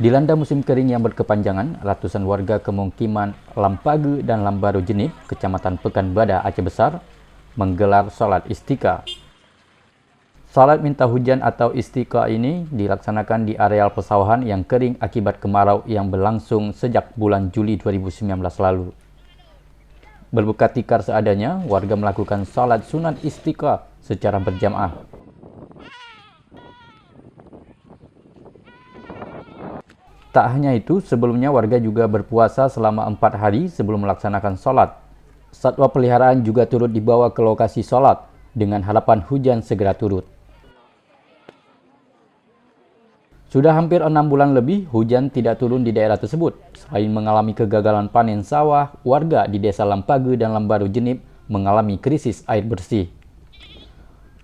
Dilanda musim kering yang berkepanjangan, ratusan warga kemukiman Lampage dan Lambaru Jenip, Kecamatan Pekanbadak, Aceh Besar, menggelar sholat istika. Salat minta hujan atau istika ini dilaksanakan di areal persawahan yang kering akibat kemarau yang berlangsung sejak bulan Juli 2019 lalu. Berbuka tikar seadanya, warga melakukan salat sunat istika secara berjamaah. Tak hanya itu, sebelumnya warga juga berpuasa selama 4 hari sebelum melaksanakan sholat. Satwa peliharaan juga turut dibawa ke lokasi sholat dengan harapan hujan segera turut. Sudah hampir 6 bulan lebih hujan tidak turun di daerah tersebut. Selain mengalami kegagalan panen sawah, warga di desa Lampage dan Lambaru Jenip mengalami krisis air bersih.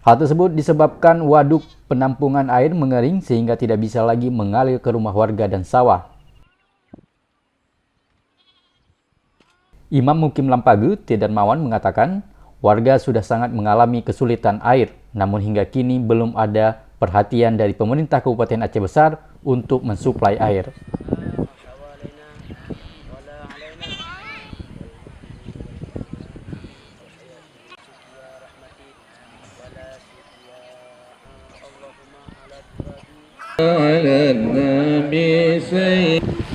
Hal tersebut disebabkan waduk penampungan air mengering sehingga tidak bisa lagi mengalir ke rumah warga dan sawah. Imam Mukim Lampage, T. Darmawan mengatakan, warga sudah sangat mengalami kesulitan air, namun hingga kini belum ada perhatian dari pemerintah Kabupaten Aceh Besar untuk mensuplai air.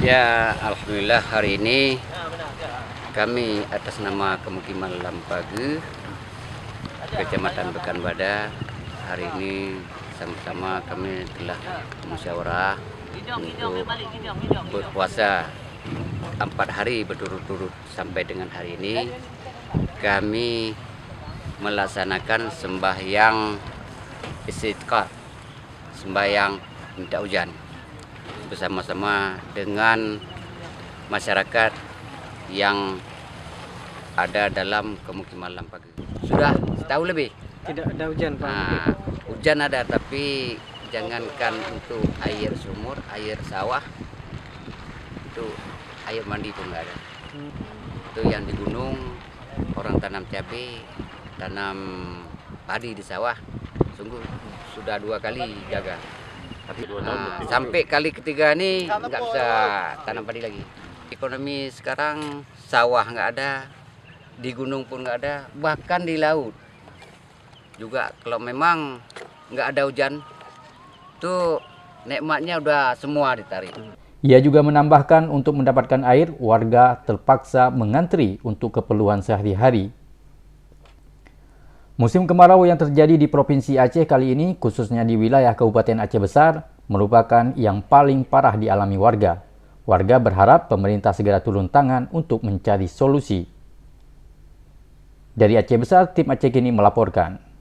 Ya, alhamdulillah hari ini kami atas nama Kemukiman Lampage, Kecamatan Pekanbadak, hari ini sama-sama kami telah musyawarah untuk berpuasa 4 hari berturut-turut. Sampai dengan hari ini kami melaksanakan sembahyang istisqa, sembahyang minta hujan bersama-sama dengan masyarakat yang ada dalam Kemukiman Lampage. Sudah setahun lebih tidak ada hujan, Pak. Hujan ada, tapi jangankan untuk air sumur, air sawah, itu air mandi pun nggak ada. Itu yang di gunung orang tanam cabai, tanam padi di sawah, sungguh sudah 2 kali gagal. Tapi sampai kali ketiga ini nggak bisa tanam padi lagi. Ekonomi sekarang sawah nggak ada, di gunung pun nggak ada, bahkan di laut juga. Kalau memang nggak ada hujan, tuh nikmatnya udah semua ditarik. Ia juga menambahkan untuk mendapatkan air, warga terpaksa mengantri untuk keperluan sehari-hari. Musim kemarau yang terjadi di Provinsi Aceh kali ini, khususnya di wilayah Kabupaten Aceh Besar, merupakan yang paling parah dialami warga. Warga berharap pemerintah segera turun tangan untuk mencari solusi. Dari Aceh Besar, tim Aceh Kini melaporkan.